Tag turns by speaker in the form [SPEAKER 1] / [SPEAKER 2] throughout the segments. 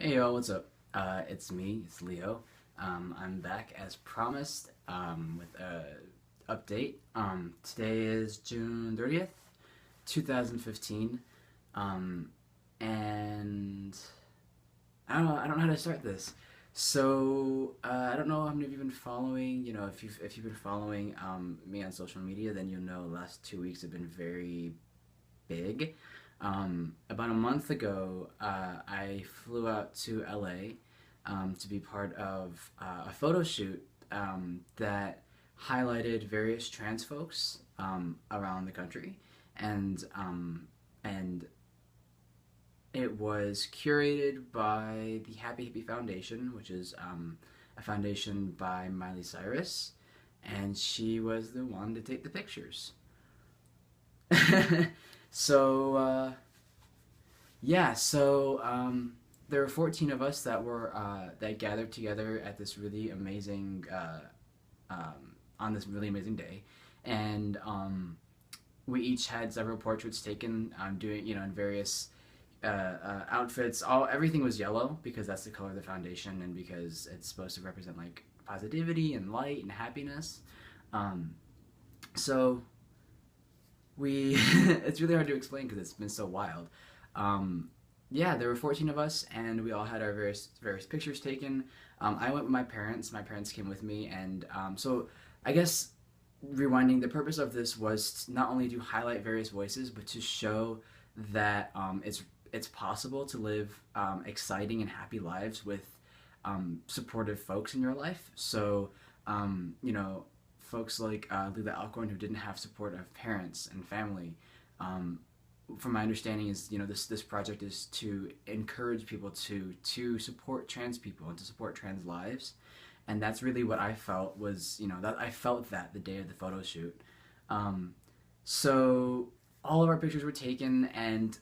[SPEAKER 1] Hey yo, what's up? It's me, it's Leo. I'm back as promised with a update. Today is June 30th, 2015. Um, and I don't know how to start this. I don't know how many of you have been following. If you've been following me on social media, then you'll know the last 2 weeks have been very big. About a month ago, I flew out to LA to be part of a photo shoot that highlighted various trans folks around the country, and it was curated by the Happy Hippie Foundation, which is a foundation by Miley Cyrus, and she was the one to take the pictures. so there were 14 of us that gathered together at this really amazing on this really amazing day, and we each had several portraits taken, doing in various outfits. Everything was yellow because that's the color of the foundation, and because it's supposed to represent like positivity and light and happiness. Um, so we it's really hard to explain because it's been so wild. Yeah, there were 14 of us, and we all had our various pictures taken. I went with my parents. My parents came with me, and so I guess rewinding, the purpose of this was not only to highlight various voices, but to show that it's possible to live exciting and happy lives with supportive folks in your life. So folks like Lila Alcorn, who didn't have support of parents and family. From my understanding, is this project is to encourage people to support trans people and to support trans lives, and that's really what I felt was that I felt that the day of the photo shoot. So all of our pictures were taken, and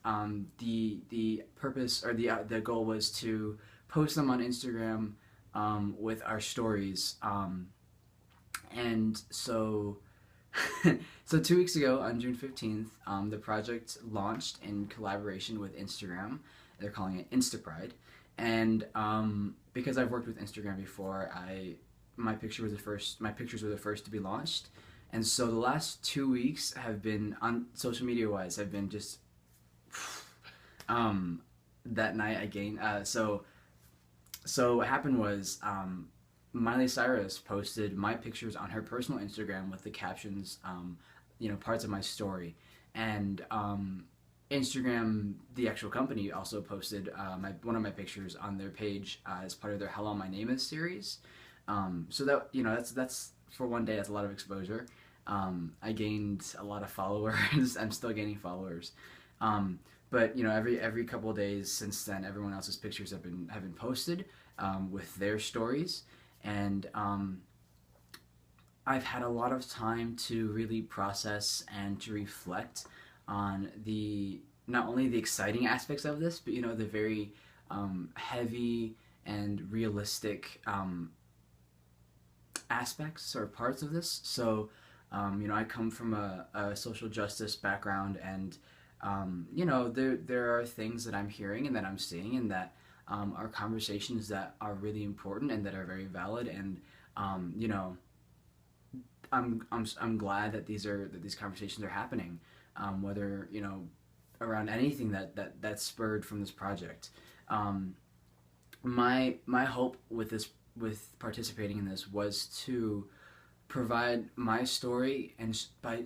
[SPEAKER 1] the purpose or the goal was to post them on Instagram with our stories. And so, so 2 weeks ago, on June 15th, the project launched in collaboration with Instagram. They're calling it InstaPride, and because I've worked with Instagram before, my pictures were the first to be launched, and so the last 2 weeks have been, on social media wise, have been just that night I gained. So what happened was, Miley Cyrus posted my pictures on her personal Instagram with the captions, parts of my story, and Instagram, the actual company, also posted one of my pictures on their page as part of their "Hello, My Name Is" series. So that that's for one day. That's a lot of exposure. I gained a lot of followers. I'm still gaining followers. But every couple of days since then, everyone else's pictures have been posted with their stories, and I've had a lot of time to really process and to reflect on not only the exciting aspects of this, but the very heavy and realistic aspects or parts of this. So I come from a social justice background, and there are things that I'm hearing and that I'm seeing, and that are conversations that are really important and that are very valid. And I'm glad that these conversations are happening, whether around anything that spurred from this project. My hope with participating in this was to provide my story, and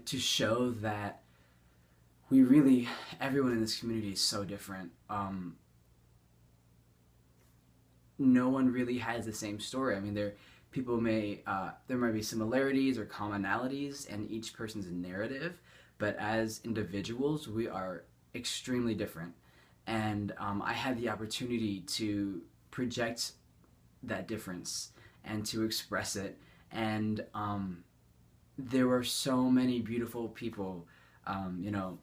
[SPEAKER 1] to show that everyone in this community is so different. No one really has the same story. I mean, there might be similarities or commonalities in each person's narrative, but as individuals, we are extremely different. And I had the opportunity to project that difference and to express it. And there were so many beautiful people,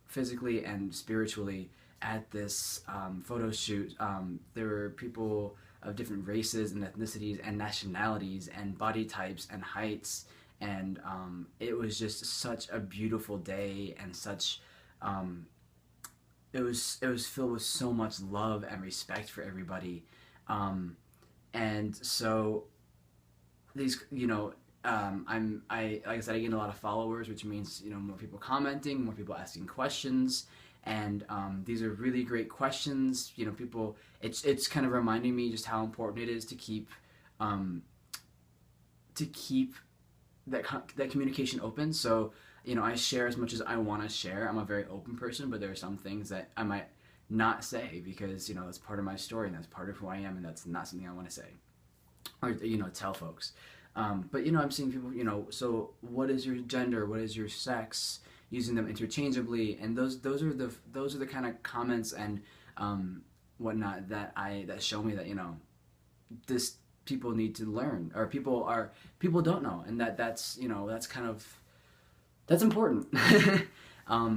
[SPEAKER 1] physically and spiritually, at this photo shoot. There were people of different races and ethnicities and nationalities and body types and heights, and it was just such a beautiful day, and it was filled with so much love and respect for everybody. And so these, like I said, I gained a lot of followers, which means, more people commenting, more people asking questions. And these are really great questions. People, it's kind of reminding me just how important it is um, to keep that communication open. So, I share as much as I want to share. I'm a very open person, but there are some things that I might not say because, that's part of my story and that's part of who I am, and that's not something I want to say or, tell folks. But, I'm seeing people, so what is your gender? What is your sex? Using them interchangeably. And those are the kind of comments and whatnot that show me that, this people need to learn, or people don't know, and that's that's important.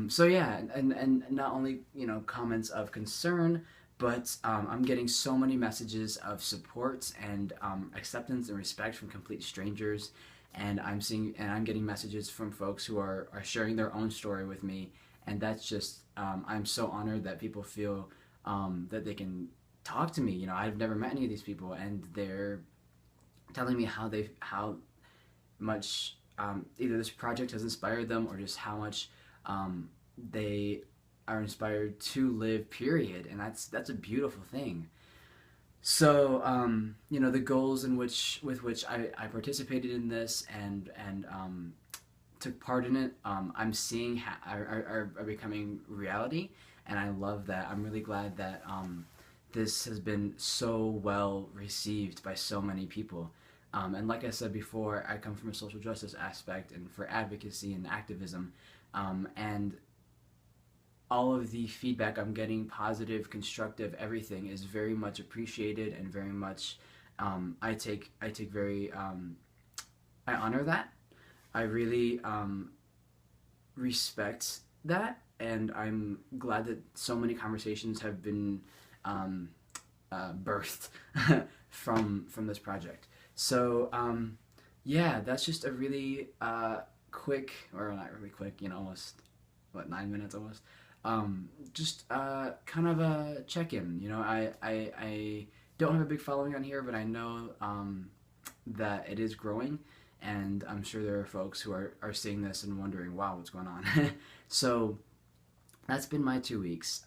[SPEAKER 1] So yeah, and not only, comments of concern, but I'm getting so many messages of support and acceptance and respect from complete strangers, and I'm getting messages from folks who are sharing their own story with me, and that's just I'm so honored that people feel that they can talk to me. I've never met any of these people, and they're telling me how much either this project has inspired them, or just how much they are inspired to live. Period, and that's a beautiful thing. So the goals with which I participated in this and took part in it, I'm seeing are becoming reality, and I love that. I'm really glad that this has been so well received by so many people. And like I said before, I come from a social justice aspect and for advocacy and activism, and all of the feedback I'm getting, positive, constructive, everything, is very much appreciated, and very much I take very I honor that. I really respect that, and I'm glad that so many conversations have been birthed from this project. So yeah, that's just a really quick, or not really quick, almost 9 minutes almost. Just kind of a check-in. I don't have a big following on here, but I know that it is growing, and I'm sure there are folks who are seeing this and wondering, wow, what's going on? So that's been my 2 weeks.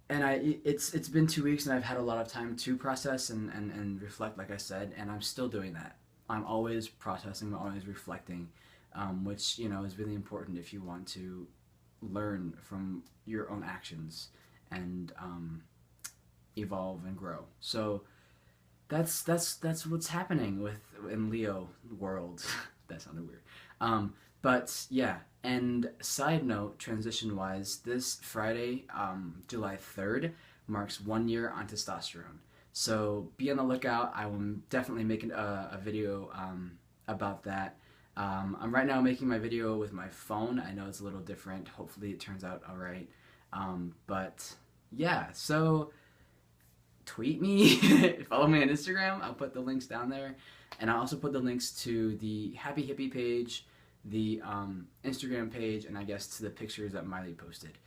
[SPEAKER 1] And it's been 2 weeks, and I've had a lot of time to process and reflect, like I said, and I'm still doing that. I'm always processing, I'm always reflecting, which, is really important if you want to learn from your own actions and evolve and grow. So that's what's happening in Leo world. That sounded weird. But yeah, and side note, transition wise, this Friday, July 3rd, marks 1 year on testosterone. So be on the lookout. I will definitely make a video about that. I'm right now making my video with my phone. I know it's a little different. Hopefully it turns out all right. But yeah, so tweet me, follow me on Instagram. I'll put the links down there. And I'll also put the links to the Happy Hippie page, the Instagram page, and I guess to the pictures that Miley posted.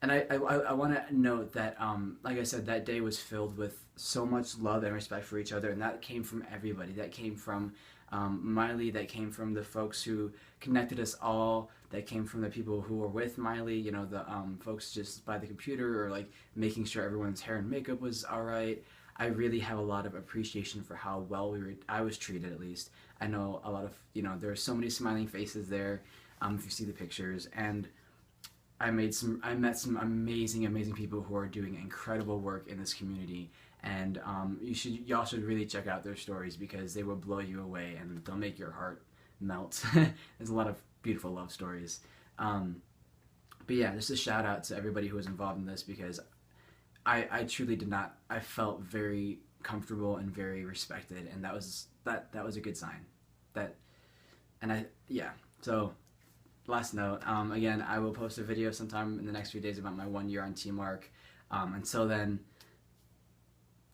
[SPEAKER 1] And I want to note that, like I said, that day was filled with so much love and respect for each other, and that came from everybody. That came from Miley, that came from the folks who connected us all, that came from the people who were with Miley, the folks just by the computer, or like making sure everyone's hair and makeup was all right. I really have a lot of appreciation for how well I was treated, at least. I know a lot of, there are so many smiling faces there, if you see the pictures, and I met some amazing people who are doing incredible work in this community, and y'all should really check out their stories, because they will blow you away and they'll make your heart melt. There's a lot of beautiful love stories. But yeah, just a shout out to everybody who was involved in this, because I truly did not. I felt very comfortable and very respected, and that was a good sign. So last note, again, I will post a video sometime in the next few days about my 1 year on T-Mark. Until then,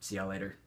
[SPEAKER 1] see y'all later.